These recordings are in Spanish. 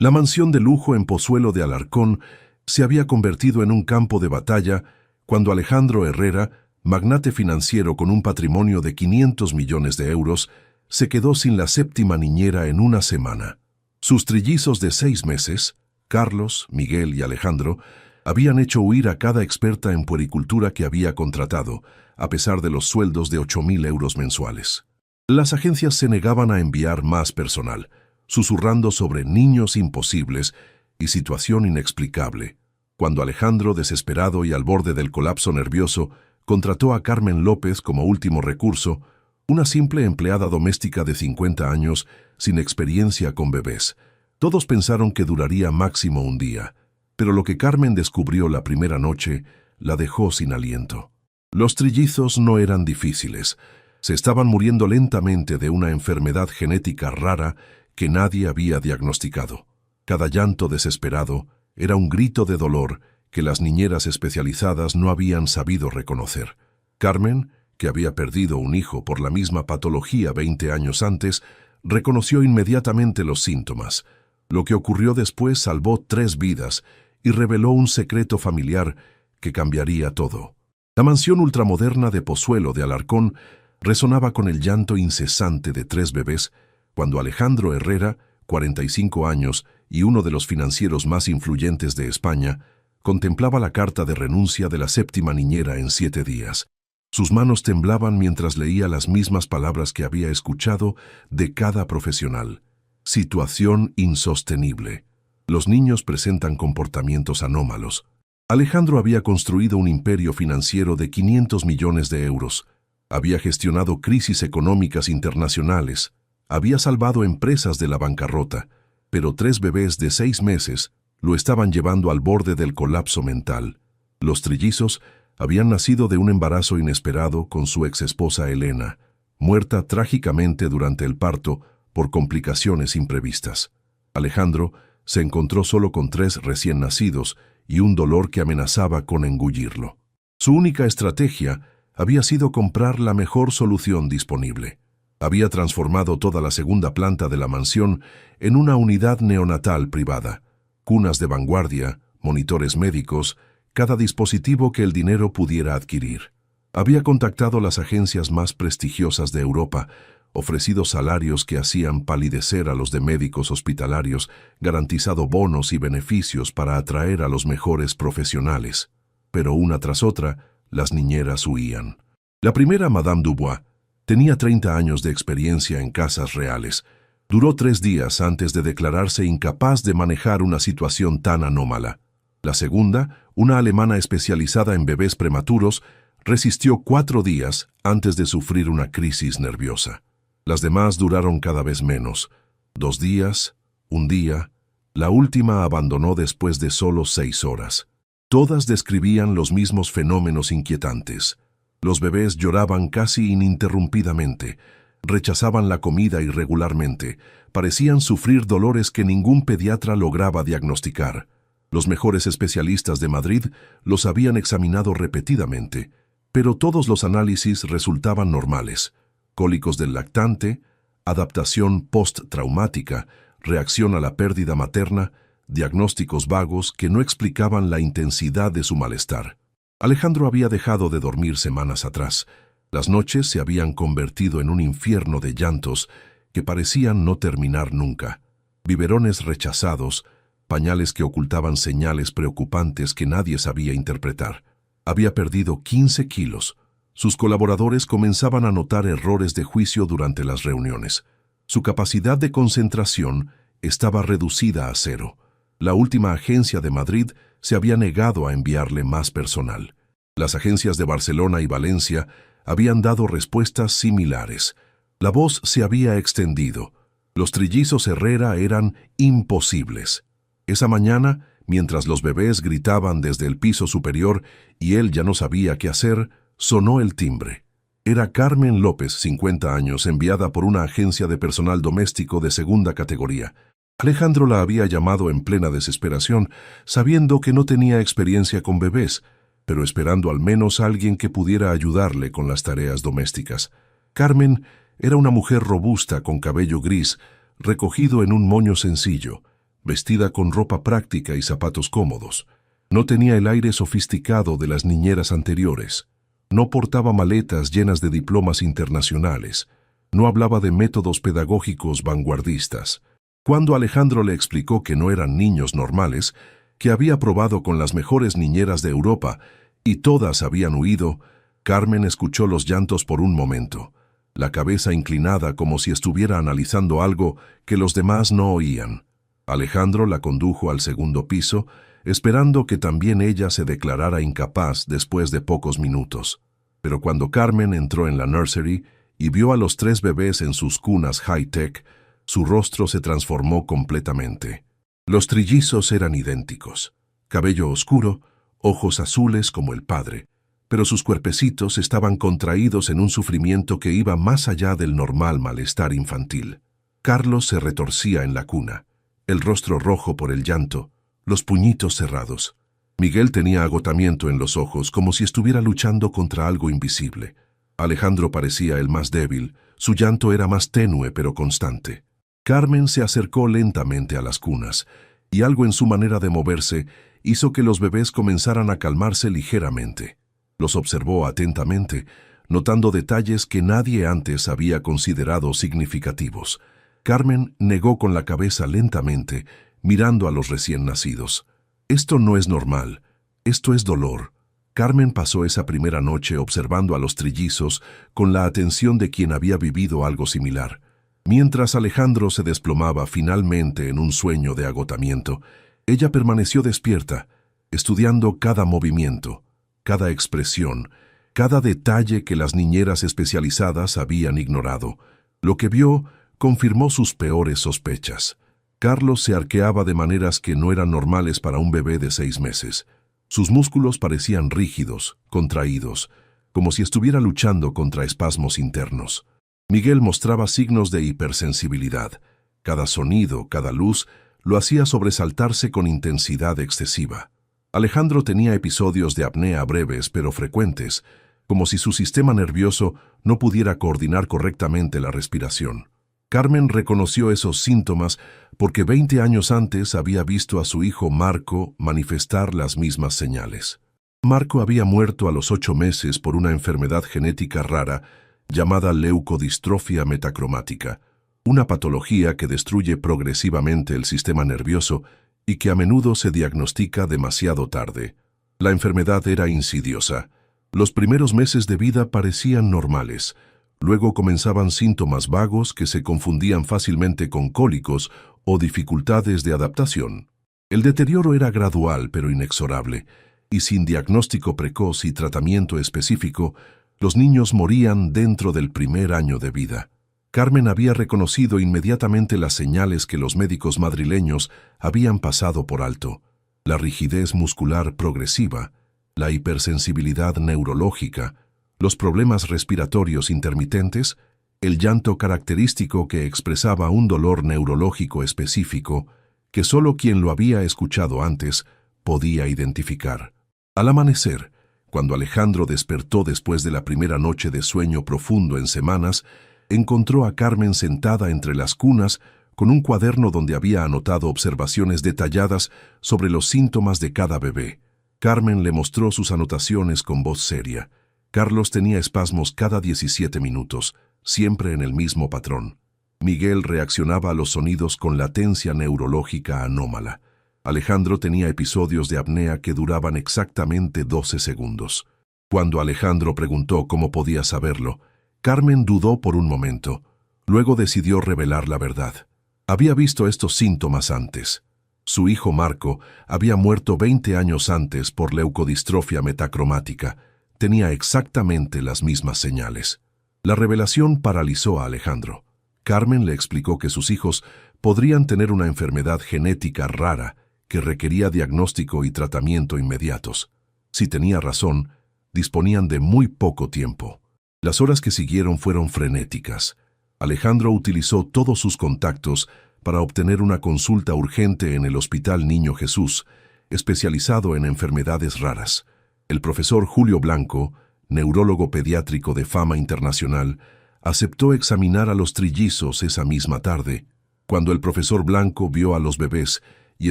La mansión de lujo en Pozuelo de Alarcón se había convertido en un campo de batalla cuando Alejandro Herrera, magnate financiero con un patrimonio de 500 millones de euros, se quedó sin la séptima niñera en una semana. Sus trillizos de 6 meses, Carlos, Miguel y Alejandro, habían hecho huir a cada experta en puericultura que había contratado, a pesar de los sueldos de 8.000 euros mensuales. Las agencias se negaban a enviar más personal, susurrando sobre niños imposibles y situación inexplicable, cuando Alejandro, desesperado y al borde del colapso nervioso, contrató a Carmen López como último recurso, una simple empleada doméstica de 50 años, sin experiencia con bebés. Todos pensaron que duraría máximo un día, pero lo que Carmen descubrió la primera noche la dejó sin aliento. Los trillizos no eran difíciles. Se estaban muriendo lentamente de una enfermedad genética rara que nadie había diagnosticado. Cada llanto desesperado era un grito de dolor que las niñeras especializadas no habían sabido reconocer. Carmen, que había perdido un hijo por la misma patología 20 años antes, reconoció inmediatamente los síntomas. Lo que ocurrió después salvó 3 vidas y reveló un secreto familiar que cambiaría todo. La mansión ultramoderna de Pozuelo de Alarcón resonaba con el llanto incesante de 3 bebés cuando Alejandro Herrera, 45 años y uno de los financieros más influyentes de España, contemplaba la carta de renuncia de la séptima niñera en 7 días. Sus manos temblaban mientras leía las mismas palabras que había escuchado de cada profesional. Situación insostenible. Los niños presentan comportamientos anómalos. Alejandro había construido un imperio financiero de 500 millones de euros. Había gestionado crisis económicas internacionales. Había salvado empresas de la bancarrota, pero 3 bebés de 6 meses lo estaban llevando al borde del colapso mental. Los trillizos habían nacido de un embarazo inesperado con su exesposa Elena, muerta trágicamente durante el parto por complicaciones imprevistas. Alejandro se encontró solo con 3 recién nacidos y un dolor que amenazaba con engullirlo. Su única estrategia había sido comprar la mejor solución disponible. Había transformado toda la segunda planta de la mansión en una unidad neonatal privada, cunas de vanguardia, monitores médicos, cada dispositivo que el dinero pudiera adquirir. Había contactado las agencias más prestigiosas de Europa, ofrecido salarios que hacían palidecer a los de médicos hospitalarios, garantizado bonos y beneficios para atraer a los mejores profesionales. Pero una tras otra, las niñeras huían. La primera, Madame Dubois, tenía 30 años de experiencia en casas reales. Duró 3 días antes de declararse incapaz de manejar una situación tan anómala. La segunda, una alemana especializada en bebés prematuros, resistió 4 días antes de sufrir una crisis nerviosa. Las demás duraron cada vez menos. 2 días, 1 día. La última abandonó después de solo 6 horas. Todas describían los mismos fenómenos inquietantes. Los bebés lloraban casi ininterrumpidamente, rechazaban la comida irregularmente, parecían sufrir dolores que ningún pediatra lograba diagnosticar. Los mejores especialistas de Madrid los habían examinado repetidamente, pero todos los análisis resultaban normales. Cólicos del lactante, adaptación post-traumática, reacción a la pérdida materna, diagnósticos vagos que no explicaban la intensidad de su malestar. Alejandro había dejado de dormir semanas atrás. Las noches se habían convertido en un infierno de llantos que parecían no terminar nunca. Biberones rechazados, pañales que ocultaban señales preocupantes que nadie sabía interpretar. Había perdido 15 kilos. Sus colaboradores comenzaban a notar errores de juicio durante las reuniones. Su capacidad de concentración estaba reducida a 0. La última agencia de Madrid se había negado a enviarle más personal. Las agencias de Barcelona y Valencia habían dado respuestas similares. La voz se había extendido. Los trillizos Herrera eran imposibles. Esa mañana, mientras los bebés gritaban desde el piso superior y él ya no sabía qué hacer, sonó el timbre. Era Carmen López, 50 años, enviada por una agencia de personal doméstico de segunda categoría. Alejandro la había llamado en plena desesperación, sabiendo que no tenía experiencia con bebés, pero esperando al menos a alguien que pudiera ayudarle con las tareas domésticas. Carmen era una mujer robusta con cabello gris, recogido en un moño sencillo, vestida con ropa práctica y zapatos cómodos. No tenía el aire sofisticado de las niñeras anteriores. No portaba maletas llenas de diplomas internacionales. No hablaba de métodos pedagógicos vanguardistas. Cuando Alejandro le explicó que no eran niños normales, que había probado con las mejores niñeras de Europa y todas habían huido, Carmen escuchó los llantos por un momento, la cabeza inclinada como si estuviera analizando algo que los demás no oían. Alejandro la condujo al segundo piso, esperando que también ella se declarara incapaz después de pocos minutos. Pero cuando Carmen entró en la nursery y vio a los 3 bebés en sus cunas high-tech, su rostro se transformó completamente. Los trillizos eran idénticos, cabello oscuro, ojos azules como el padre, pero sus cuerpecitos estaban contraídos en un sufrimiento que iba más allá del normal malestar infantil. Carlos se retorcía en la cuna, el rostro rojo por el llanto, los puñitos cerrados. Miguel tenía agotamiento en los ojos, como si estuviera luchando contra algo invisible. Alejandro parecía el más débil, su llanto era más tenue pero constante. Carmen se acercó lentamente a las cunas, y algo en su manera de moverse hizo que los bebés comenzaran a calmarse ligeramente. Los observó atentamente, notando detalles que nadie antes había considerado significativos. Carmen negó con la cabeza lentamente, mirando a los recién nacidos. Esto no es normal, esto es dolor. Carmen pasó esa primera noche observando a los trillizos con la atención de quien había vivido algo similar. Mientras Alejandro se desplomaba finalmente en un sueño de agotamiento, ella permaneció despierta, estudiando cada movimiento, cada expresión, cada detalle que las niñeras especializadas habían ignorado. Lo que vio confirmó sus peores sospechas. Carlos se arqueaba de maneras que no eran normales para un bebé de 6 meses. Sus músculos parecían rígidos, contraídos, como si estuviera luchando contra espasmos internos. Miguel mostraba signos de hipersensibilidad. Cada sonido, cada luz, lo hacía sobresaltarse con intensidad excesiva. Alejandro tenía episodios de apnea breves pero frecuentes, como si su sistema nervioso no pudiera coordinar correctamente la respiración. Carmen reconoció esos síntomas porque 20 años antes había visto a su hijo Marco manifestar las mismas señales. Marco había muerto a los 8 meses por una enfermedad genética rara llamada leucodistrofia metacromática, una patología que destruye progresivamente el sistema nervioso y que a menudo se diagnostica demasiado tarde. La enfermedad era insidiosa. Los primeros meses de vida parecían normales. Luego comenzaban síntomas vagos que se confundían fácilmente con cólicos o dificultades de adaptación. El deterioro era gradual pero inexorable, y sin diagnóstico precoz y tratamiento específico, los niños morían dentro del primer año de vida. Carmen había reconocido inmediatamente las señales que los médicos madrileños habían pasado por alto: la rigidez muscular progresiva, la hipersensibilidad neurológica, los problemas respiratorios intermitentes, el llanto característico que expresaba un dolor neurológico específico que solo quien lo había escuchado antes podía identificar. Al amanecer, cuando Alejandro despertó después de la primera noche de sueño profundo en semanas, encontró a Carmen sentada entre las cunas con un cuaderno donde había anotado observaciones detalladas sobre los síntomas de cada bebé. Carmen le mostró sus anotaciones con voz seria. Carlos tenía espasmos cada 17 minutos, siempre en el mismo patrón. Miguel reaccionaba a los sonidos con latencia neurológica anómala. Alejandro tenía episodios de apnea que duraban exactamente 12 segundos. Cuando Alejandro preguntó cómo podía saberlo, Carmen dudó por un momento. Luego decidió revelar la verdad. Había visto estos síntomas antes. Su hijo Marco había muerto 20 años antes por leucodistrofia metacromática. Tenía exactamente las mismas señales. La revelación paralizó a Alejandro. Carmen le explicó que sus hijos podrían tener una enfermedad genética rara que requería diagnóstico y tratamiento inmediatos. Si tenía razón, disponían de muy poco tiempo. Las horas que siguieron fueron frenéticas. Alejandro utilizó todos sus contactos para obtener una consulta urgente en el Hospital Niño Jesús, especializado en enfermedades raras. El profesor Julio Blanco, neurólogo pediátrico de fama internacional, aceptó examinar a los trillizos esa misma tarde. Cuando el profesor Blanco vio a los bebés y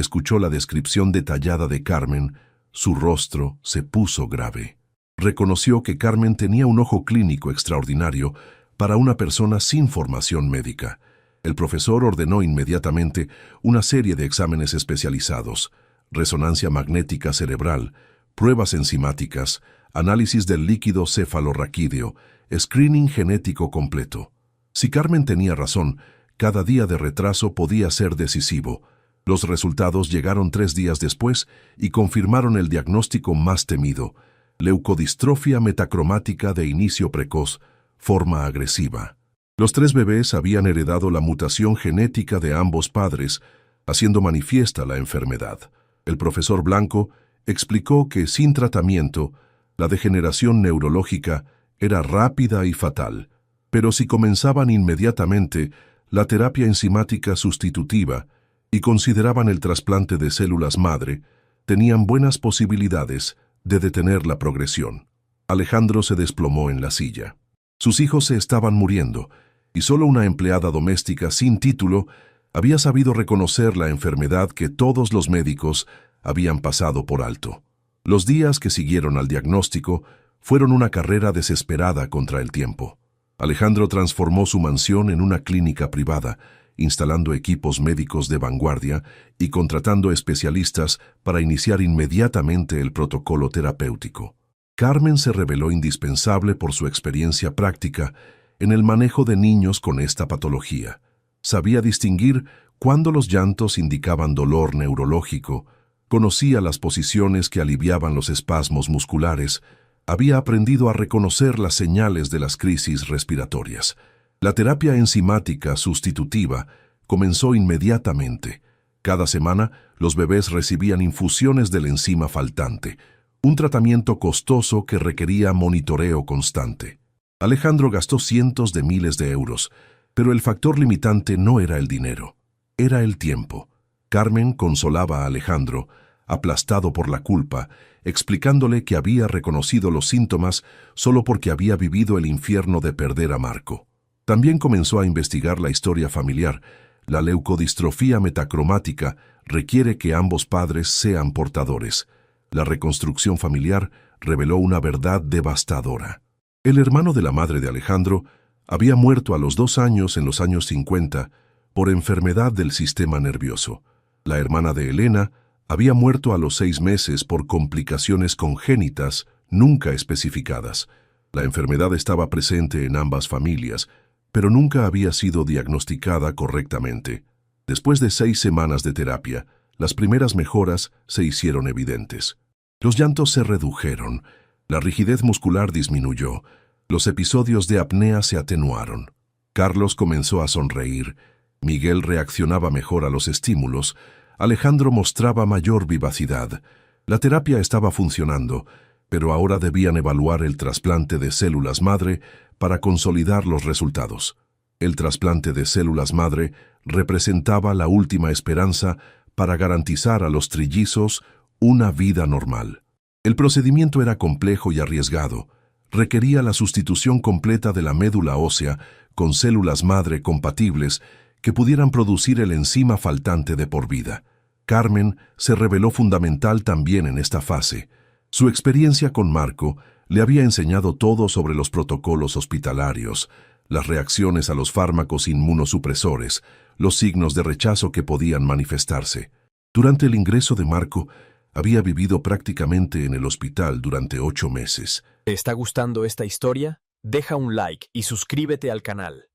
escuchó la descripción detallada de Carmen, su rostro se puso grave. Reconoció que Carmen tenía un ojo clínico extraordinario para una persona sin formación médica. El profesor ordenó inmediatamente una serie de exámenes especializados: resonancia magnética cerebral, pruebas enzimáticas, análisis del líquido cefalorraquídeo, screening genético completo. Si Carmen tenía razón, cada día de retraso podía ser decisivo. Los resultados llegaron 3 días después y confirmaron el diagnóstico más temido: leucodistrofia metacromática de inicio precoz, forma agresiva. Los 3 bebés habían heredado la mutación genética de ambos padres, haciendo manifiesta la enfermedad. El profesor Blanco explicó que sin tratamiento, la degeneración neurológica era rápida y fatal, pero si comenzaban inmediatamente la terapia enzimática sustitutiva y consideraban el trasplante de células madre, tenían buenas posibilidades de detener la progresión. Alejandro se desplomó en la silla. Sus hijos se estaban muriendo, y solo una empleada doméstica sin título había sabido reconocer la enfermedad que todos los médicos habían pasado por alto. Los días que siguieron al diagnóstico fueron una carrera desesperada contra el tiempo. Alejandro transformó su mansión en una clínica privada, instalando equipos médicos de vanguardia y contratando especialistas para iniciar inmediatamente el protocolo terapéutico. Carmen se reveló indispensable por su experiencia práctica en el manejo de niños con esta patología. Sabía distinguir cuándo los llantos indicaban dolor neurológico, conocía las posiciones que aliviaban los espasmos musculares, había aprendido a reconocer las señales de las crisis respiratorias. La terapia enzimática sustitutiva comenzó inmediatamente. Cada semana, los bebés recibían infusiones de la enzima faltante, un tratamiento costoso que requería monitoreo constante. Alejandro gastó cientos de miles de euros, pero el factor limitante no era el dinero, era el tiempo. Carmen consolaba a Alejandro, aplastado por la culpa, explicándole que había reconocido los síntomas solo porque había vivido el infierno de perder a Marco. También comenzó a investigar la historia familiar. La leucodistrofía metacromática requiere que ambos padres sean portadores. La reconstrucción familiar reveló una verdad devastadora. El hermano de la madre de Alejandro había muerto a los 2 años en los años 50 por enfermedad del sistema nervioso. La hermana de Elena había muerto a los 6 meses por complicaciones congénitas nunca especificadas. La enfermedad estaba presente en ambas familias, pero nunca había sido diagnosticada correctamente. Después de 6 semanas de terapia, las primeras mejoras se hicieron evidentes. Los llantos se redujeron, la rigidez muscular disminuyó, los episodios de apnea se atenuaron. Carlos comenzó a sonreír, Miguel reaccionaba mejor a los estímulos, Alejandro mostraba mayor vivacidad. La terapia estaba funcionando, pero ahora debían evaluar el trasplante de células madre para consolidar los resultados. El trasplante de células madre representaba la última esperanza para garantizar a los trillizos una vida normal. El procedimiento era complejo y arriesgado. Requería la sustitución completa de la médula ósea con células madre compatibles que pudieran producir el enzima faltante de por vida. Carmen se reveló fundamental también en esta fase. Su experiencia con Marco le había enseñado todo sobre los protocolos hospitalarios, las reacciones a los fármacos inmunosupresores, los signos de rechazo que podían manifestarse. Durante el ingreso de Marco, había vivido prácticamente en el hospital durante 8 meses. ¿Te está gustando esta historia? Deja un like y suscríbete al canal.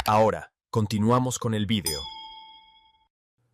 Ahora, continuamos con el vídeo.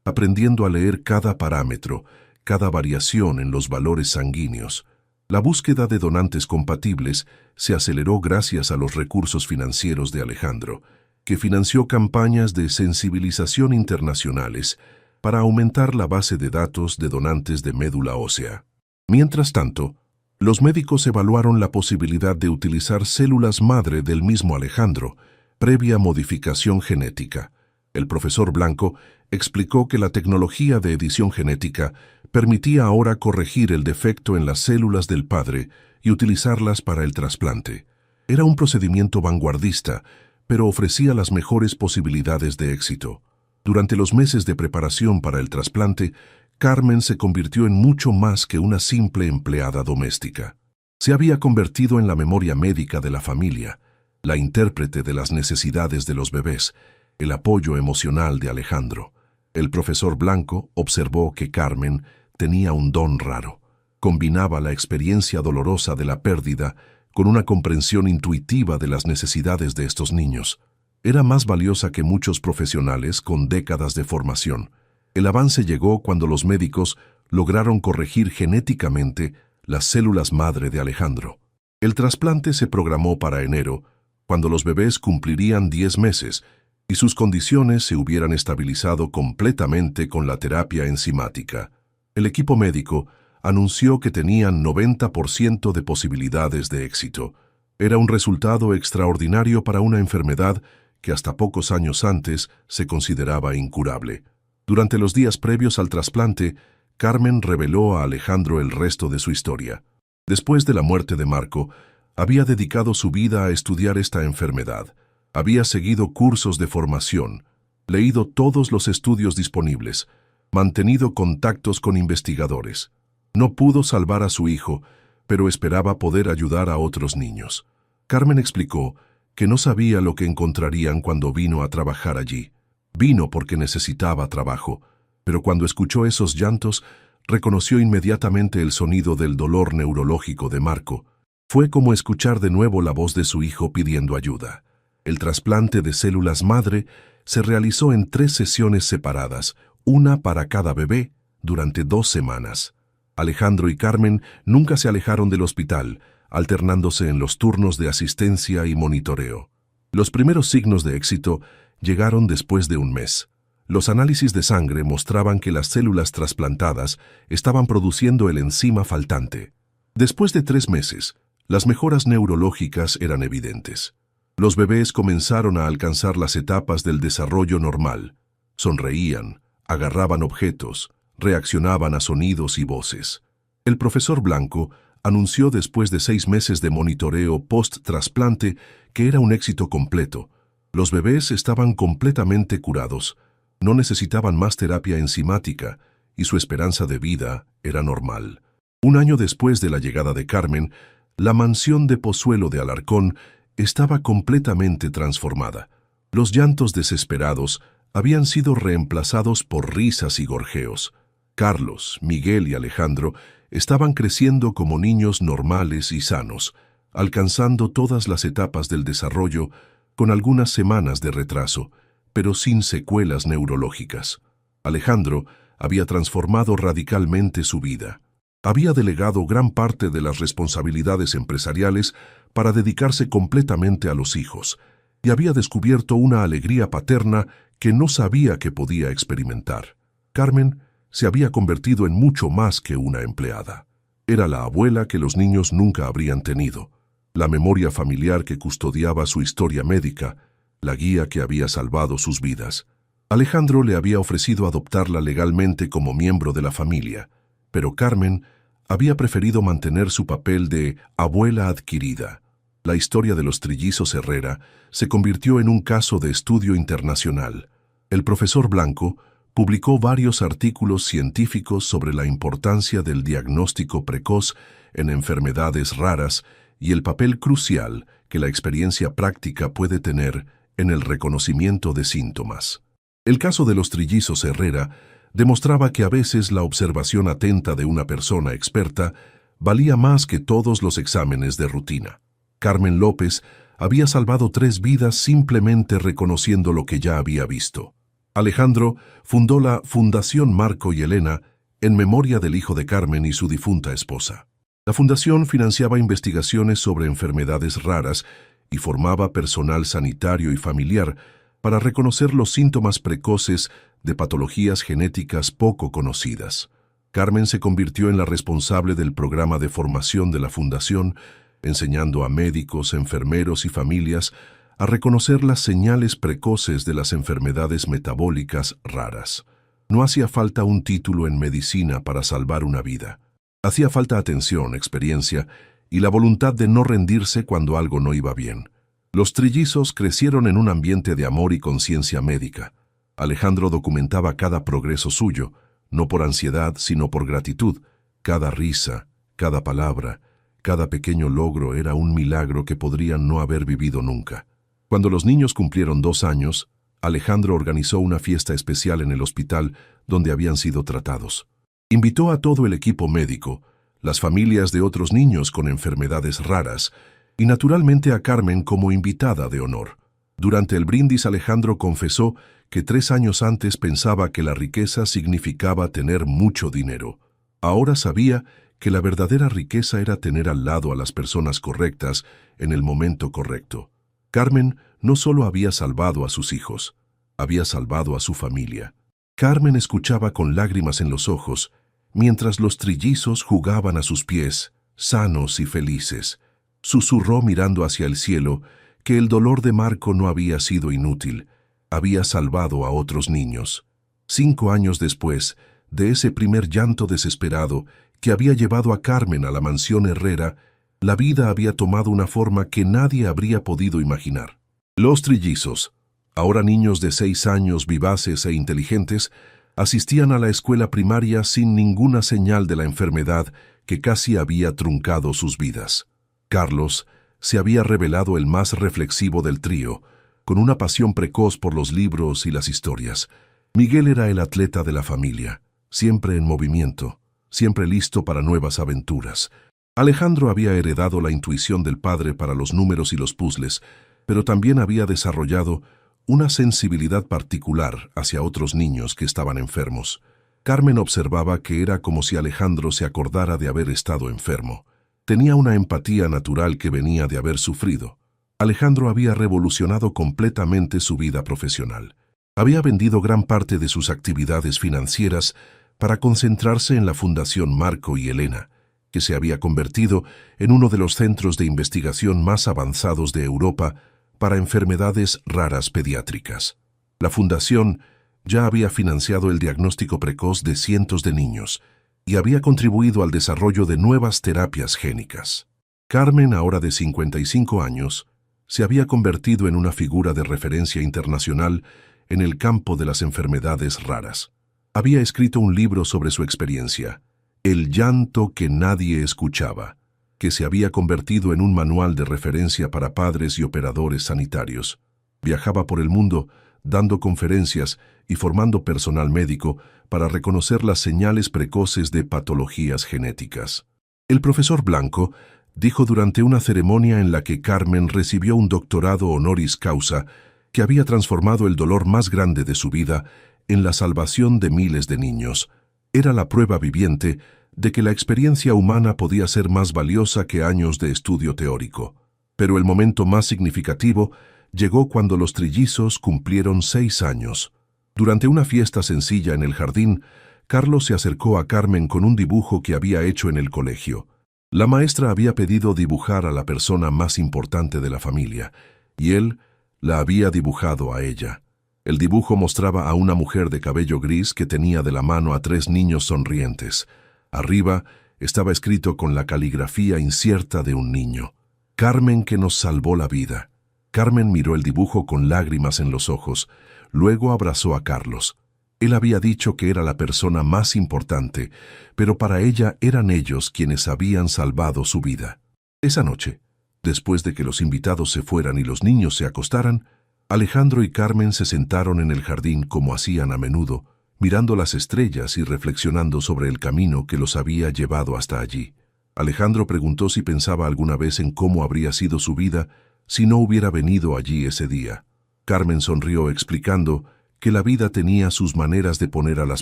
Aprendiendo a leer cada parámetro, cada variación en los valores sanguíneos. La búsqueda de donantes compatibles se aceleró gracias a los recursos financieros de Alejandro, que financió campañas de sensibilización internacionales para aumentar la base de datos de donantes de médula ósea. Mientras tanto, los médicos evaluaron la posibilidad de utilizar células madre del mismo Alejandro, previa modificación genética. El profesor Blanco explicó que la tecnología de edición genética permitía ahora corregir el defecto en las células del padre y utilizarlas para el trasplante. Era un procedimiento vanguardista, pero ofrecía las mejores posibilidades de éxito. Durante los meses de preparación para el trasplante, Carmen se convirtió en mucho más que una simple empleada doméstica. Se había convertido en la memoria médica de la familia, la intérprete de las necesidades de los bebés, el apoyo emocional de Alejandro. El profesor Blanco observó que Carmen tenía un don raro. Combinaba la experiencia dolorosa de la pérdida con una comprensión intuitiva de las necesidades de estos niños. Era más valiosa que muchos profesionales con décadas de formación. El avance llegó cuando los médicos lograron corregir genéticamente las células madre de Alejandro. El trasplante se programó para enero, cuando los bebés cumplirían 10 meses y sus condiciones se hubieran estabilizado completamente con la terapia enzimática. El equipo médico anunció que tenían 90% de posibilidades de éxito. Era un resultado extraordinario para una enfermedad que hasta pocos años antes se consideraba incurable. Durante los días previos al trasplante, Carmen reveló a Alejandro el resto de su historia. Después de la muerte de Marco, había dedicado su vida a estudiar esta enfermedad. Había seguido cursos de formación, leído todos los estudios disponibles, mantenido contactos con investigadores. No pudo salvar a su hijo, pero esperaba poder ayudar a otros niños. Carmen explicó que no sabía lo que encontrarían cuando vino a trabajar allí. Vino porque necesitaba trabajo, pero cuando escuchó esos llantos, reconoció inmediatamente el sonido del dolor neurológico de Marco. Fue como escuchar de nuevo la voz de su hijo pidiendo ayuda. El trasplante de células madre se realizó en 3 sesiones separadas, una para cada bebé, durante 2 semanas. Alejandro y Carmen nunca se alejaron del hospital, alternándose en los turnos de asistencia y monitoreo. Los primeros signos de éxito llegaron después de un mes. Los análisis de sangre mostraban que las células trasplantadas estaban produciendo el enzima faltante. Después de 3 meses, las mejoras neurológicas eran evidentes. Los bebés comenzaron a alcanzar las etapas del desarrollo normal. Sonreían, agarraban objetos, reaccionaban a sonidos y voces. El profesor Blanco anunció después de 6 meses de monitoreo post-trasplante que era un éxito completo. Los bebés estaban completamente curados, no necesitaban más terapia enzimática y su esperanza de vida era normal. Un año después de la llegada de Carmen, la mansión de Pozuelo de Alarcón estaba completamente transformada. Los llantos desesperados habían sido reemplazados por risas y gorjeos. Carlos, Miguel y Alejandro estaban creciendo como niños normales y sanos, alcanzando todas las etapas del desarrollo con algunas semanas de retraso, pero sin secuelas neurológicas. Alejandro había transformado radicalmente su vida. Había delegado gran parte de las responsabilidades empresariales para dedicarse completamente a los hijos, y había descubierto una alegría paterna que no sabía que podía experimentar. Carmen se había convertido en mucho más que una empleada. Era la abuela que los niños nunca habrían tenido, la memoria familiar que custodiaba su historia médica, la guía que había salvado sus vidas. Alejandro le había ofrecido adoptarla legalmente como miembro de la familia, pero Carmen había preferido mantener su papel de abuela adquirida. La historia de los trillizos Herrera se convirtió en un caso de estudio internacional. El profesor Blanco publicó varios artículos científicos sobre la importancia del diagnóstico precoz en enfermedades raras y el papel crucial que la experiencia práctica puede tener en el reconocimiento de síntomas. El caso de los trillizos Herrera demostraba que a veces la observación atenta de una persona experta valía más que todos los exámenes de rutina. Carmen López había salvado 3 vidas simplemente reconociendo lo que ya había visto. Alejandro fundó la Fundación Marco y Elena en memoria del hijo de Carmen y su difunta esposa. La fundación financiaba investigaciones sobre enfermedades raras y formaba personal sanitario y familiar para reconocer los síntomas precoces de patologías genéticas poco conocidas. Carmen se convirtió en la responsable del programa de formación de la fundación, enseñando a médicos, enfermeros y familias a reconocer las señales precoces de las enfermedades metabólicas raras. No hacía falta un título en medicina para salvar una vida. Hacía falta atención, experiencia y la voluntad de no rendirse cuando algo no iba bien. Los trillizos crecieron en un ambiente de amor y conciencia médica. Alejandro documentaba cada progreso suyo, no por ansiedad, sino por gratitud. Cada risa, cada palabra, cada pequeño logro era un milagro que podrían no haber vivido nunca. Cuando los niños cumplieron 2 años, Alejandro organizó una fiesta especial en el hospital donde habían sido tratados. Invitó a todo el equipo médico, las familias de otros niños con enfermedades raras, y naturalmente a Carmen como invitada de honor. Durante el brindis, Alejandro confesó que 3 años antes pensaba que la riqueza significaba tener mucho dinero. Ahora sabía que la verdadera riqueza era tener al lado a las personas correctas en el momento correcto. Carmen no solo había salvado a sus hijos, había salvado a su familia. Carmen escuchaba con lágrimas en los ojos, mientras los trillizos jugaban a sus pies, sanos y felices. Susurró mirando hacia el cielo que el dolor de Marco no había sido inútil, había salvado a otros niños. 5 años después de ese primer llanto desesperado que había llevado a Carmen a la mansión Herrera, la vida había tomado una forma que nadie habría podido imaginar. Los trillizos, ahora niños de 6 años vivaces e inteligentes, asistían a la escuela primaria sin ninguna señal de la enfermedad que casi había truncado sus vidas. Carlos se había revelado el más reflexivo del trío, con una pasión precoz por los libros y las historias. Miguel era el atleta de la familia, siempre en movimiento, siempre listo para nuevas aventuras. Alejandro había heredado la intuición del padre para los números y los puzzles, pero también había desarrollado una sensibilidad particular hacia otros niños que estaban enfermos. Carmen observaba que era como si Alejandro se acordara de haber estado enfermo. Tenía una empatía natural que venía de haber sufrido. Alejandro había revolucionado completamente su vida profesional. Había vendido gran parte de sus actividades financieras para concentrarse en la Fundación Marco y Elena, que se había convertido en uno de los centros de investigación más avanzados de Europa para enfermedades raras pediátricas. La fundación ya había financiado el diagnóstico precoz de cientos de niños y había contribuido al desarrollo de nuevas terapias génicas. Carmen, ahora de 55 años, se había convertido en una figura de referencia internacional en el campo de las enfermedades raras. Había escrito un libro sobre su experiencia, El llanto que nadie escuchaba, que se había convertido en un manual de referencia para padres y operadores sanitarios. Viajaba por el mundo dando conferencias y formando personal médico para reconocer las señales precoces de patologías genéticas. El profesor Blanco dijo durante una ceremonia en la que Carmen recibió un doctorado honoris causa que había transformado el dolor más grande de su vida en la salvación de miles de niños. Era la prueba viviente de que la experiencia humana podía ser más valiosa que años de estudio teórico. Pero el momento más significativo llegó cuando los trillizos cumplieron 6 años. Durante una fiesta sencilla en el jardín, Carlos se acercó a Carmen con un dibujo que había hecho en el colegio. La maestra había pedido dibujar a la persona más importante de la familia, y él la había dibujado a ella. El dibujo mostraba a una mujer de cabello gris que tenía de la mano a 3 niños sonrientes. Arriba estaba escrito con la caligrafía incierta de un niño: Carmen, que nos salvó la vida. Carmen miró el dibujo con lágrimas en los ojos, luego abrazó a Carlos. Él había dicho que era la persona más importante, pero para ella eran ellos quienes habían salvado su vida. Esa noche, después de que los invitados se fueran y los niños se acostaran, Alejandro y Carmen se sentaron en el jardín como hacían a menudo, mirando las estrellas y reflexionando sobre el camino que los había llevado hasta allí. Alejandro preguntó si pensaba alguna vez en cómo habría sido su vida si no hubiera venido allí ese día. Carmen sonrió explicando que la vida tenía sus maneras de poner a las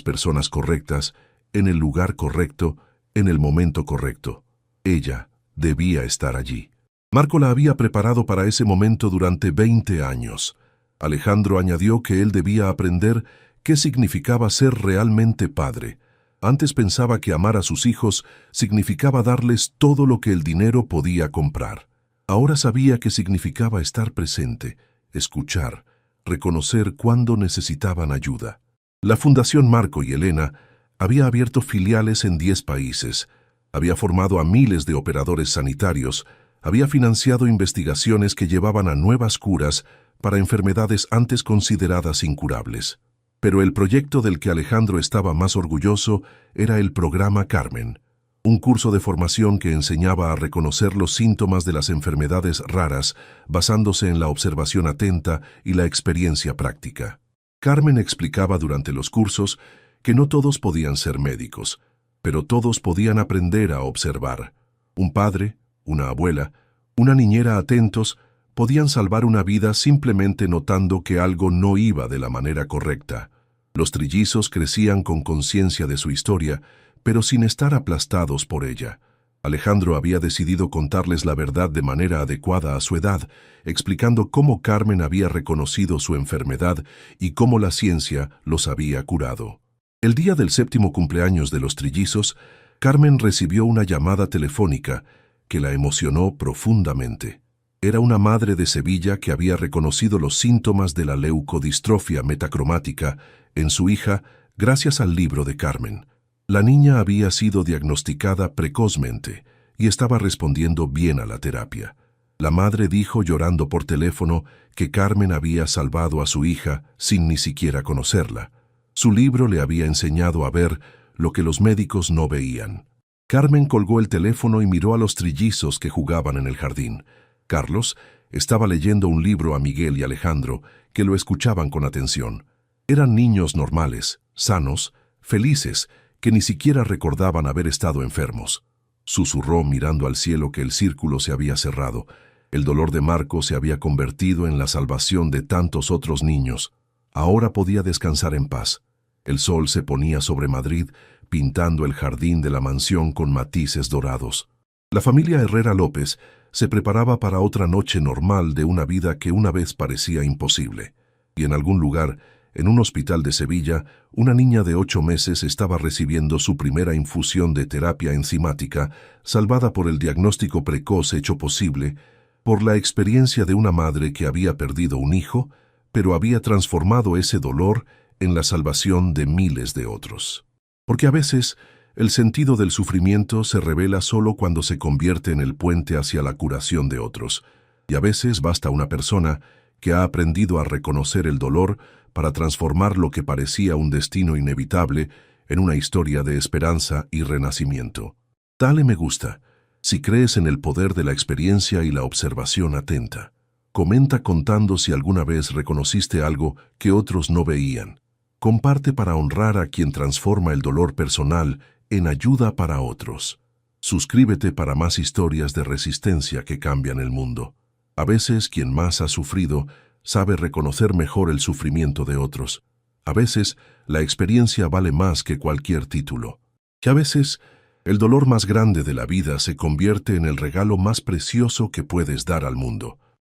personas correctas en el lugar correcto, en el momento correcto. Ella debía estar allí. Marco la había preparado para ese momento durante 20 años. Alejandro añadió que él debía aprender qué significaba ser realmente padre. Antes pensaba que amar a sus hijos significaba darles todo lo que el dinero podía comprar. Ahora sabía que significaba estar presente, escuchar, reconocer cuándo necesitaban ayuda. La Fundación Marco y Elena había abierto filiales en 10 países, había formado a miles de operadores sanitarios, había financiado investigaciones que llevaban a nuevas curas para enfermedades antes consideradas incurables. Pero el proyecto del que Alejandro estaba más orgulloso era el programa Carmen, un curso de formación que enseñaba a reconocer los síntomas de las enfermedades raras basándose en la observación atenta y la experiencia práctica. Carmen explicaba durante los cursos que no todos podían ser médicos, pero todos podían aprender a observar. Un padre, una abuela, una niñera atentos podían salvar una vida simplemente notando que algo no iba de la manera correcta. Los trillizos crecían con conciencia de su historia, pero sin estar aplastados por ella. Alejandro había decidido contarles la verdad de manera adecuada a su edad, explicando cómo Carmen había reconocido su enfermedad y cómo la ciencia los había curado. El día del 7º cumpleaños de los trillizos, Carmen recibió una llamada telefónica que la emocionó profundamente. Era una madre de Sevilla que había reconocido los síntomas de la leucodistrofia metacromática en su hija gracias al libro de Carmen. La niña había sido diagnosticada precozmente y estaba respondiendo bien a la terapia. La madre dijo llorando por teléfono que Carmen había salvado a su hija sin ni siquiera conocerla. Su libro le había enseñado a ver lo que los médicos no veían. Carmen colgó el teléfono y miró a los trillizos que jugaban en el jardín. Carlos estaba leyendo un libro a Miguel y Alejandro, que lo escuchaban con atención. Eran niños normales, sanos, felices, que ni siquiera recordaban haber estado enfermos. Susurró mirando al cielo que el círculo se había cerrado. El dolor de Marco se había convertido en la salvación de tantos otros niños. Ahora podía descansar en paz. El sol se ponía sobre Madrid, pintando el jardín de la mansión con matices dorados. La familia Herrera López se preparaba para otra noche normal de una vida que una vez parecía imposible. Y en algún lugar, en un hospital de Sevilla, una niña de 8 meses estaba recibiendo su primera infusión de terapia enzimática, salvada por el diagnóstico precoz hecho posible por la experiencia de una madre que había perdido un hijo, pero había transformado ese dolor en la salvación de miles de otros. Porque a veces el sentido del sufrimiento se revela solo cuando se convierte en el puente hacia la curación de otros, y a veces basta una persona que ha aprendido a reconocer el dolor para transformar lo que parecía un destino inevitable en una historia de esperanza y renacimiento. Dale me gusta si crees en el poder de la experiencia y la observación atenta. Comenta contando si alguna vez reconociste algo que otros no veían. Comparte para honrar a quien transforma el dolor personal en ayuda para otros. Suscríbete para más historias de resistencia que cambian el mundo. A veces quien más ha sufrido sabe reconocer mejor el sufrimiento de otros. A veces, la experiencia vale más que cualquier título. Que a veces, el dolor más grande de la vida se convierte en el regalo más precioso que puedes dar al mundo.